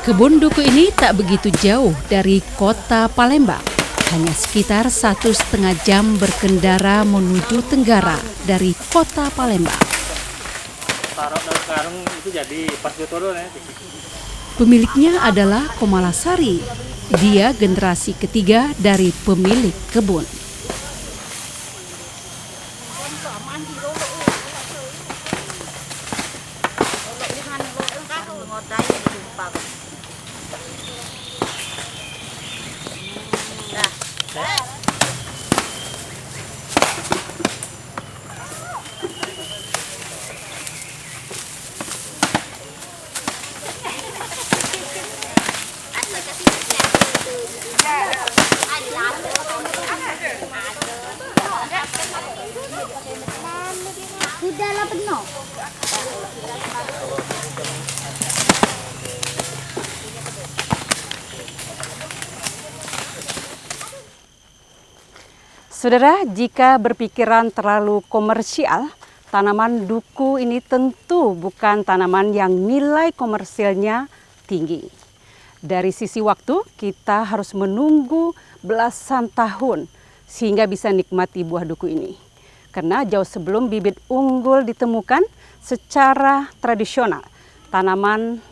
Kebun duku ini tak begitu jauh dari kota Palembang. Hanya sekitar 1,5 jam berkendara menuju tenggara dari kota Palembang. Pemiliknya adalah Komalasari. Dia generasi ketiga dari pemilik kebun. Sudahlah penuh. Saudara, jika berpikiran terlalu komersial, tanaman duku ini tentu bukan tanaman yang nilai komersilnya tinggi. Dari sisi waktu, kita harus menunggu belasan tahun sehingga bisa nikmati buah duku ini. Karena jauh sebelum bibit unggul ditemukan secara tradisional, tanaman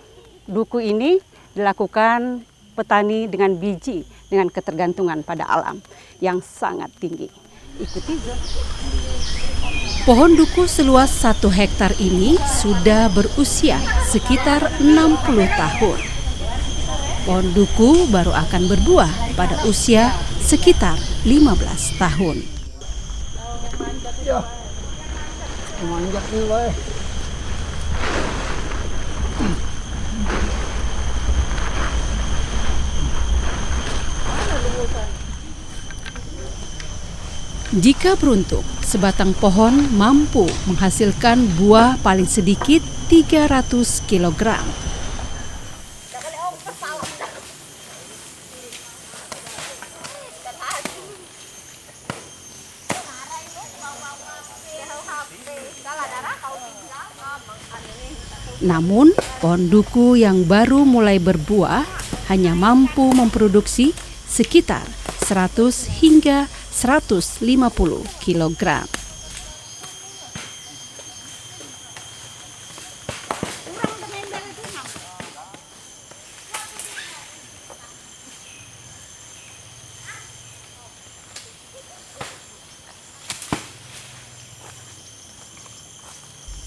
duku ini dilakukan petani dengan biji dengan ketergantungan pada alam yang sangat tinggi. Ikuti. Pohon duku seluas 1 hektar ini sudah berusia sekitar 60 tahun. Pohon duku baru akan berbuah pada usia sekitar 15 tahun. Ya, manjat dulu ya. Jika beruntung, sebatang pohon mampu menghasilkan buah paling sedikit 300 kg. Namun, pohon duku yang baru mulai berbuah hanya mampu memproduksi sekitar 100 hingga 150 kg.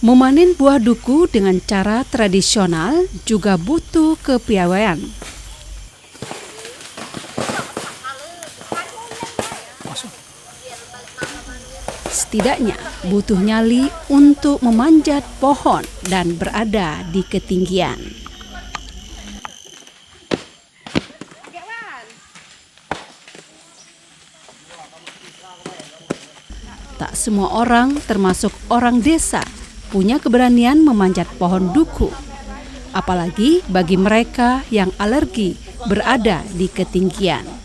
Memanen buah duku dengan cara tradisional juga butuh kepiawaian. Setidaknya butuh nyali untuk memanjat pohon dan berada di ketinggian. Tak semua orang, termasuk orang desa, punya keberanian memanjat pohon duku. Apalagi bagi mereka yang alergi berada di ketinggian.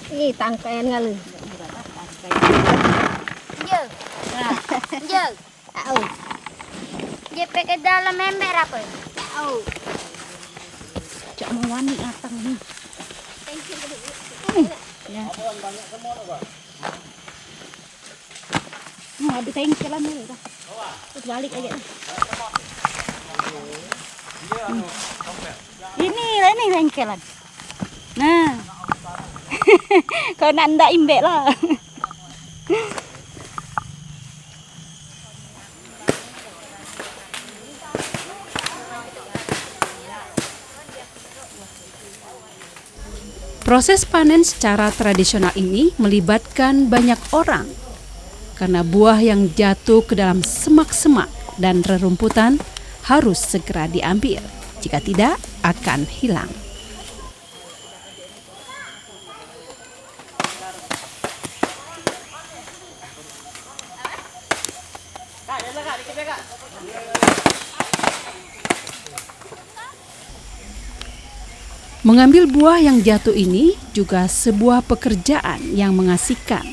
Ih, tangkaian ngali. Je. Je. Au. Je ke dalam ember apa? Au. Cak mawani atang ni. Ya. Nah, ada tengkelan ni dah. Terus balik aja. Ini tengkelan. Nah. Kau nak ndak imbek lah. Proses panen secara tradisional ini melibatkan banyak orang. Karena buah yang jatuh ke dalam semak-semak dan rerumputan harus segera diambil. Jika tidak, akan hilang. Mengambil buah yang jatuh ini juga sebuah pekerjaan yang mengasihkan.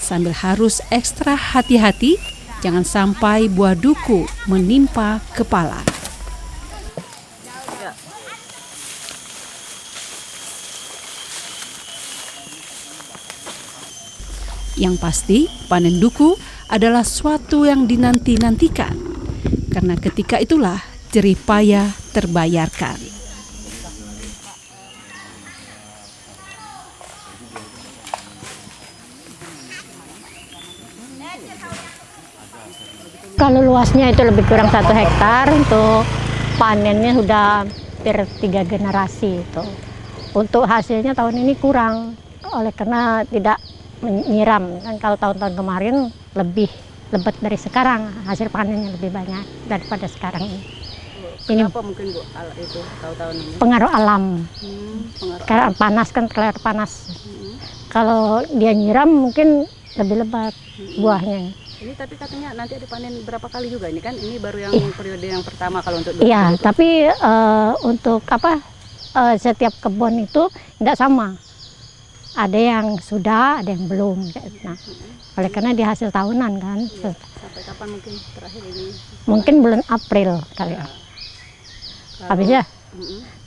Sambil harus ekstra hati-hati, jangan sampai buah duku menimpa kepala. Yang pasti, panen duku adalah suatu yang dinanti-nantikan, karena ketika itulah jerih payah terbayarkan. Kalau luasnya itu lebih kurang 1 hektar, untuk panennya sudah hampir 3 generasi itu. Untuk hasilnya tahun ini kurang, oleh karena tidak menyiram. Dan kalau tahun-tahun kemarin lebih lebat dari sekarang, hasil panennya lebih banyak daripada sekarang ini. Kenapa mungkin Bu itu tahun-tahun ini? Pengaruh alam, Pengaruh karena panas kan, kelihatan panas. Kalau dia nyiram mungkin lebih lebat buahnya. Ini tapi katanya nanti ada panen berapa kali juga ini kan? Ini baru yang periode yang pertama kalau untuk Iya, tapi untuk setiap kebun itu tidak sama. Ada yang sudah, ada yang belum. Nah, oleh karena di hasil tahunan kan. Sampai kapan mungkin terakhir ini? Mungkin bulan April kali ya. Habisnya.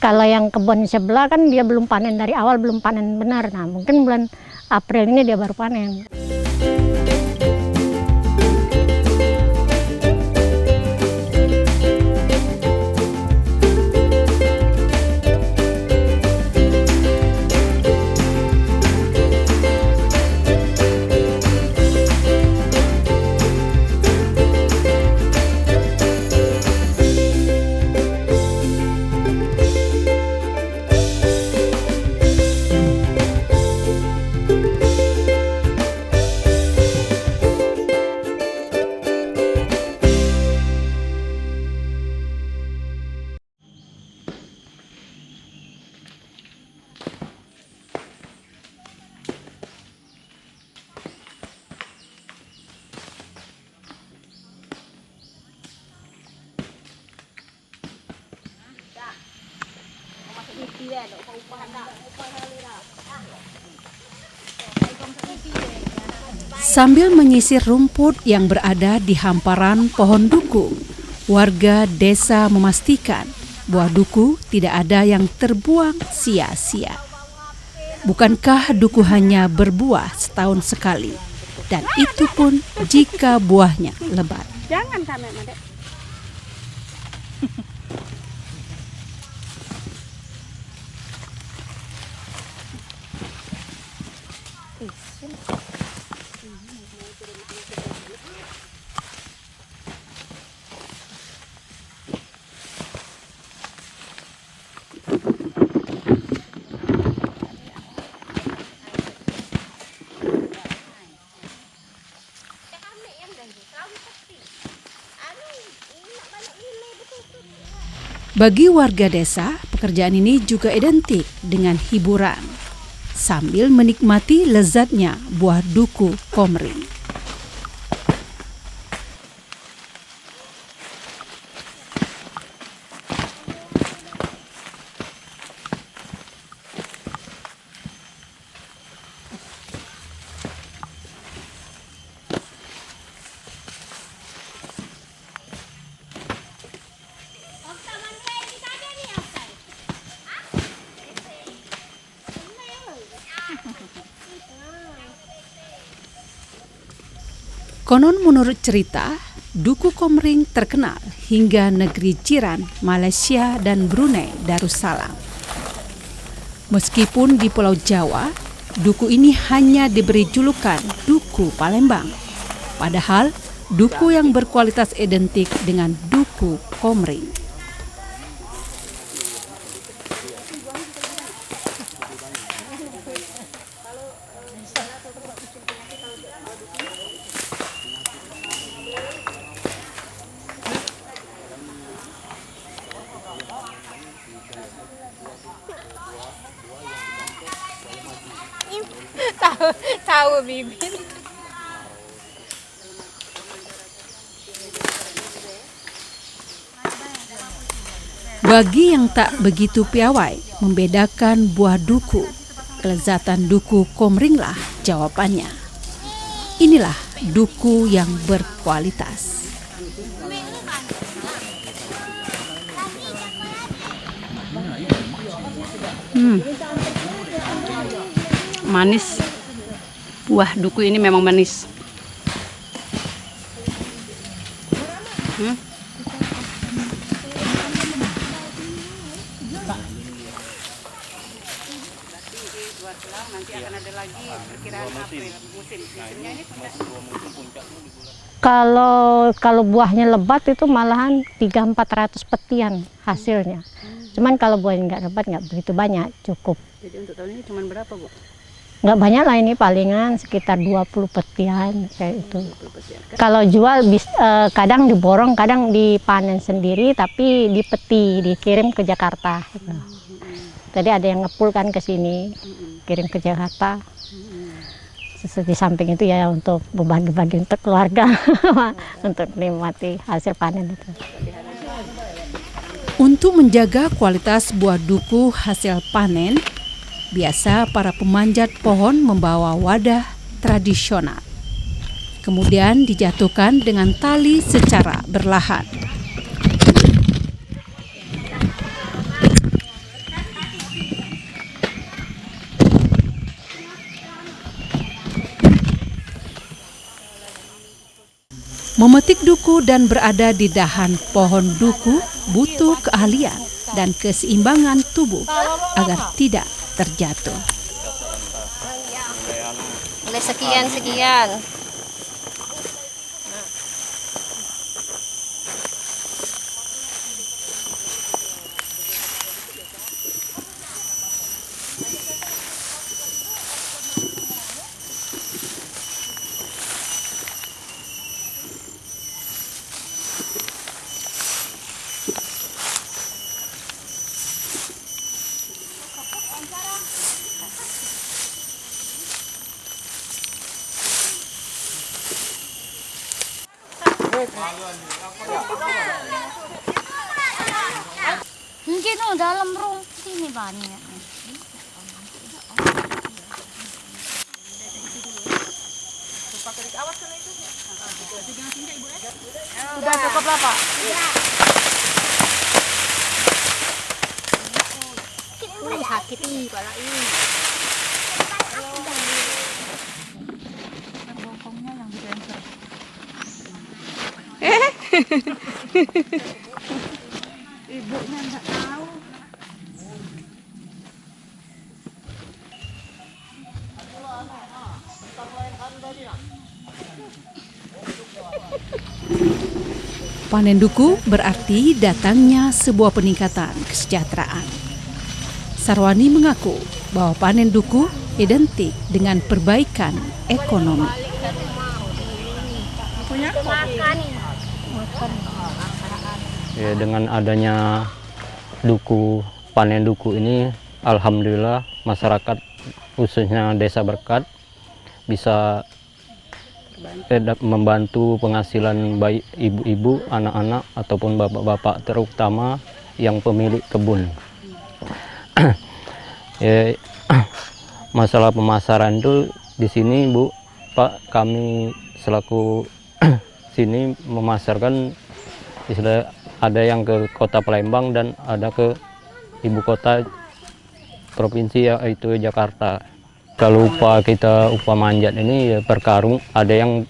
Kalau yang kebun sebelah kan dia belum panen dari awal, belum panen benar. Nah, mungkin bulan April ini dia baru panen. Sambil menyisir rumput yang berada di hamparan pohon duku, warga desa memastikan buah duku tidak ada yang terbuang sia-sia. Bukankah duku hanya berbuah setahun sekali, dan itu pun jika buahnya lebat. Jangan kami, Madek. Bagi warga desa, pekerjaan ini juga identik dengan hiburan, sambil menikmati lezatnya buah duku komering. Konon menurut cerita, duku komering terkenal hingga negeri jiran Malaysia dan Brunei Darussalam. Meskipun di Pulau Jawa, duku ini hanya diberi julukan duku Palembang. Padahal duku yang berkualitas identik dengan duku komering. Tahu bibit. Bagi yang tak begitu piawai membedakan buah duku, kelezatan duku komringlah jawabannya. Inilah duku yang berkualitas. Manis. Buah duku ini memang manis. Kalau buahnya lebat itu malahan 300-400 petian hasilnya. Cuman kalau buahnya nggak lebat nggak begitu banyak, cukup. Jadi untuk tahun ini cuma berapa, Bu? Nggak banyak lah, ini palingan sekitar 20 petian kayak itu. Kalau jual kadang diborong, kadang dipanen sendiri, tapi dipeti, dikirim ke Jakarta. Gitu. Tadi ada yang ngepul kan ke sini, kirim ke Jakarta. Di samping itu ya untuk berbagi-bagi untuk keluarga, untuk menikmati hasil panen itu. Untuk menjaga kualitas buah duku hasil panen, biasa para pemanjat pohon membawa wadah tradisional. Kemudian dijatuhkan dengan tali secara berlahan. Memetik duku dan berada di dahan pohon duku butuh keahlian dan keseimbangan tubuh agar tidak terjatuh. Boleh sekian. Mungkin dalam rumput sini banyak. Sudah cukup lah, Pak. Sakit nih kepala ini. Ibunya nggak tahu. Panen duku berarti datangnya sebuah peningkatan kesejahteraan. Sarwani mengaku bahwa panen duku identik dengan perbaikan ekonomi. Ya, dengan adanya duku, panen duku ini, alhamdulillah masyarakat khususnya Desa Berkat bisa membantu penghasilan baik ibu-ibu, anak-anak ataupun bapak-bapak, terutama yang pemilik kebun. Ya, masalah pemasaran itu di sini, Bu, Pak, kami selaku sini memasarkan, istilah ada yang ke kota Palembang dan ada ke ibu kota provinsi, yaitu Jakarta. Kalau upah manjat ini ya per karung, ada yang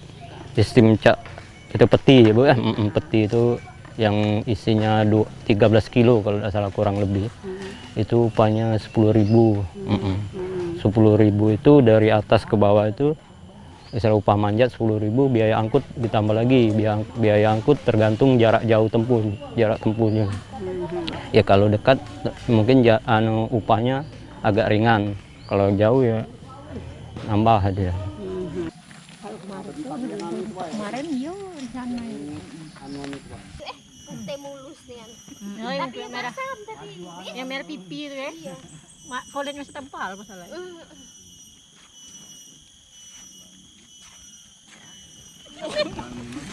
sistem itu peti, ya Bu, peti itu yang isinya 13 kilo kalau tidak salah, kurang lebih. Itu upahnya 10.000. 10.000 itu dari atas ke bawah itu, misalnya upah manjat 10.000, biaya angkut ditambah lagi, biaya angkut tergantung jarak jauh jarak tempuhnya. Ya kalau dekat mungkin upahnya agak ringan, kalau jauh ya nambah aja. Kemarin yo rencana Mulus nih. yang merah pipi itu ya. Kalau yang masih tempal masalahnya.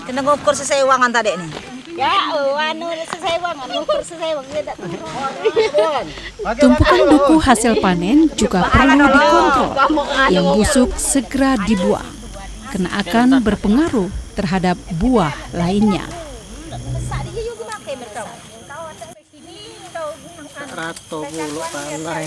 Kena ngukur sesuai uangan tadi nih. Tumpukan duku hasil panen juga perlu dikontrol. Yang busuk segera dibuang, karena akan berpengaruh terhadap buah lainnya. Rato bulu pandai.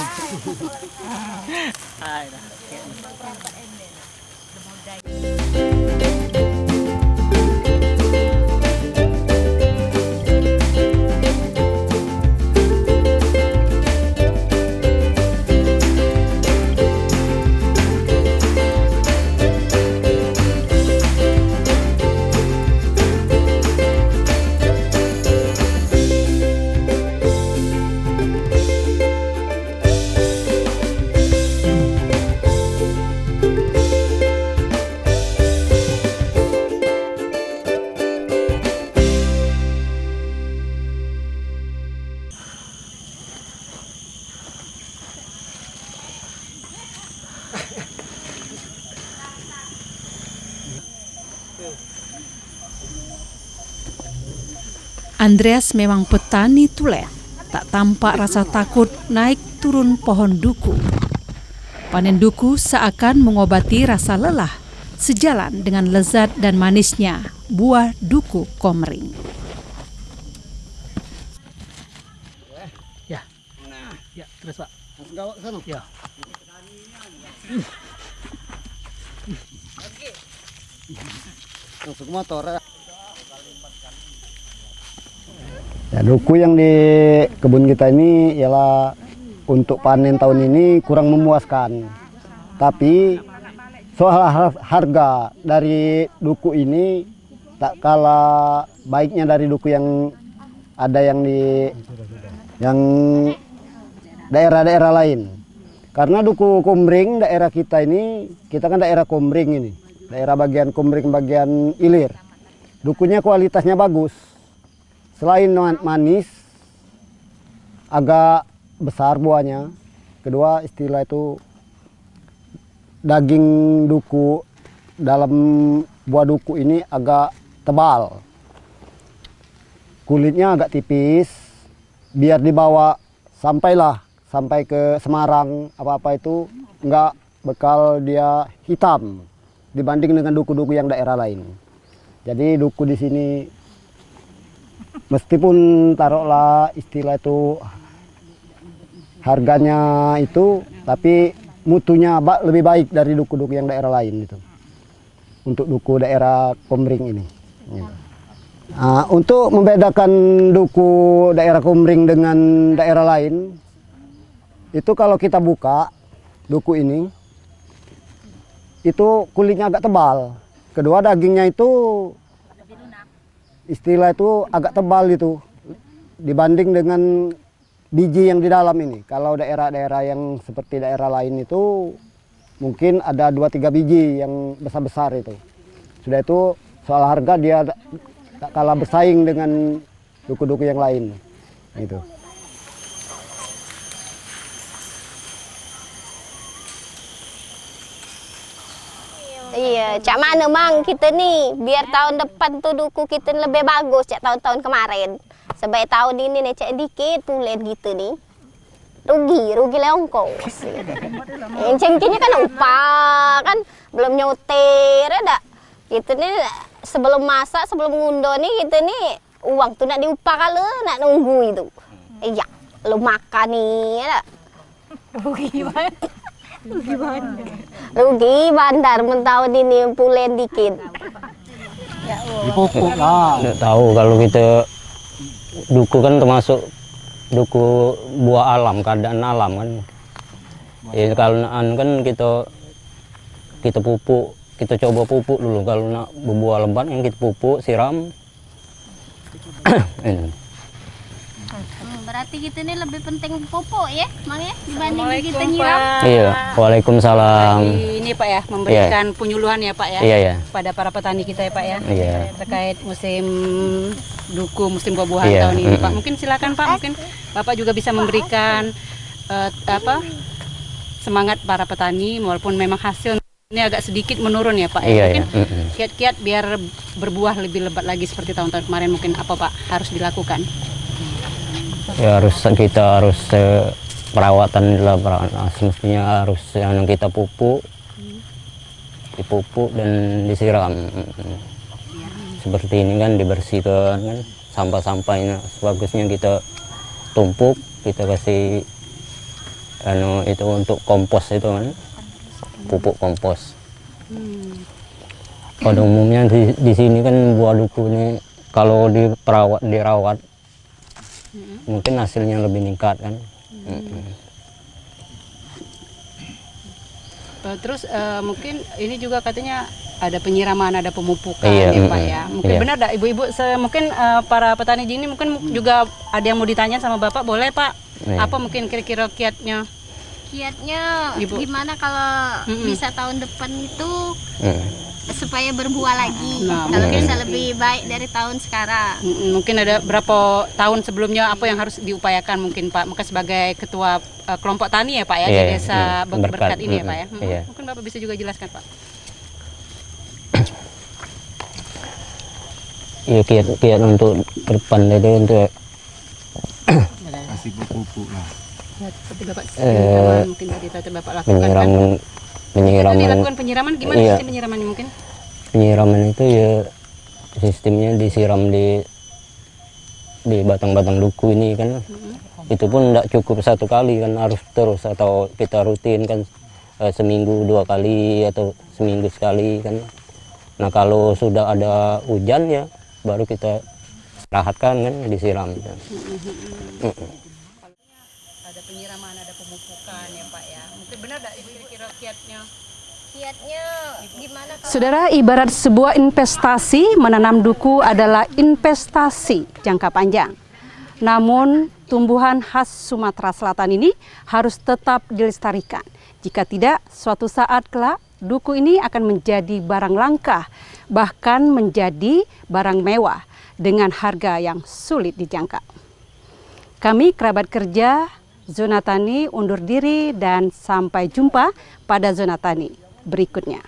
Andreas memang petani tulen, tak tampak rasa takut naik turun pohon duku. Panen duku seakan mengobati rasa lelah, sejalan dengan lezat dan manisnya buah duku komering. Ya, terus Pak. Gawat sana. Ya. Masuk motor. Ya, duku yang di kebun kita ini ialah untuk panen tahun ini kurang memuaskan. Tapi soal harga dari duku ini tak kalah baiknya dari duku yang ada yang di daerah-daerah lain. Karena duku komering daerah kita ini, kita kan daerah komering ini, daerah bagian komering bagian ilir. Dukunya kualitasnya bagus. Selain manis, agak besar buahnya. Kedua, istilah itu daging duku dalam buah duku ini agak tebal. Kulitnya agak tipis, biar dibawa sampai ke Semarang apa-apa itu enggak bekal dia hitam dibanding dengan duku-duku yang daerah lain. Jadi duku di sini meskipun taruhlah istilah itu harganya itu, tapi mutunya lebih baik dari duku-duku yang daerah lain itu. Untuk duku daerah Komering ini. Untuk membedakan duku daerah Komering dengan daerah lain, itu kalau kita buka duku ini, itu kulitnya agak tebal. Kedua, dagingnya itu istilah itu agak tebal itu dibanding dengan biji yang di dalam ini. Kalau daerah-daerah yang seperti daerah lain itu mungkin ada 2-3 biji yang besar-besar itu. Sudah itu soal harga dia tak kalah bersaing dengan duku-duku yang lain gitu. Iya, cak mana mang kita nih biar tahun depan tuh duku kita lebih bagus cak tahun-tahun kemarin. Sebab tahun ini nih cak dikit pulen gitu nih. Rugi leongkos. Cengkehnya kan upah kan belum nyotir ada. Gitu nih sebelum masak sebelum ngundo nih gitu nih uang tuh nak diupah kalau nak nunggu itu. Iya, lu makan nih ada. Rugi bandar mentahun ini pulen dikit. Dipupuk lah. Nggak tahu kalau kita duku kan termasuk duku buah alam, keadaan alam kan. Ya kalau kan kita pupuk, kita coba pupuk dulu. Kalau nak berbuah lebat kan kita pupuk, siram. Berarti kita ini lebih penting pupuk ya, Mang ya, dibanding kita nyiram. Iya, waalaikumsalam. Ini Pak ya, memberikan penyuluhan ya Pak ya, Iya. pada para petani kita ya Pak ya, Iya. terkait musim duku, musim buah-buahan Iya. tahun ini Pak. Mungkin silakan Pak, mungkin Bapak juga bisa memberikan semangat para petani walaupun memang hasil Ini agak sedikit menurun ya Pak. Iya, Mungkin iya. kiat-kiat biar berbuah lebih lebat lagi seperti tahun-tahun kemarin mungkin apa Pak harus dilakukan? Ya kita harus perawatan lah, semestinya harus yang kita pupuk, dipupuk dan disiram. Seperti ini kan dibersihkan kan sampah-sampahnya, sebagusnya kita tumpuk, kita kasih itu untuk kompos itu kan, pupuk kompos. Pada umumnya di sini kan buah duku ini kalau dirawat mungkin hasilnya lebih meningkat kan. Terus mungkin ini juga katanya ada penyiraman, ada pemupukan Iya, ya Pak ya. Mungkin iya. benar dah ibu-ibu, mungkin para petani ini mungkin juga ada yang mau ditanya sama Bapak, boleh Pak? Iya. Apa mungkin kira-kira kiatnya? Kiatnya Ibu. gimana kalau bisa tahun depan itu supaya berbuah lagi. Nah, Kalau mungkin- bisa lebih baik dari tahun sekarang. Mungkin ada berapa tahun sebelumnya apa yang harus diupayakan mungkin Pak? Mungkin sebagai ketua kelompok tani ya Pak ya, Iya, di desa berkat. Berkat ini ya Pak ya. Iya. Mungkin Bapak bisa juga jelaskan Pak. Ya kiat untuk ke depan itu untuk kasih pupuk lah. Ya, seperti Bapak penyiraman mungkin tadi Bapak lakukan kan? penyiraman Tadi dilakukan penyiraman, gimana Iya. sistem penyiramannya mungkin? penyiraman itu ya sistemnya disiram di batang-batang duku ini kan. Itu pun tidak cukup satu kali kan, harus terus atau kita rutin kan, seminggu 2 kali atau seminggu sekali kan. Nah kalau sudah ada hujan ya baru kita istirahatkan kan, disiram kan. Ada penyiraman, ada pemupukan ya Pak ya. Mungkin benar tidak Ibu kira-kira kiatnya? Kiatnya gimana kalau Saudara, ibarat sebuah investasi, menanam duku adalah investasi jangka panjang. Namun, tumbuhan khas Sumatera Selatan ini harus tetap dilestarikan. Jika tidak, suatu saat kelak, duku ini akan menjadi barang langka, bahkan menjadi barang mewah dengan harga yang sulit dijangkau. Kami, kerabat kerja Zona Tani, undur diri dan sampai jumpa pada Zona Tani berikutnya.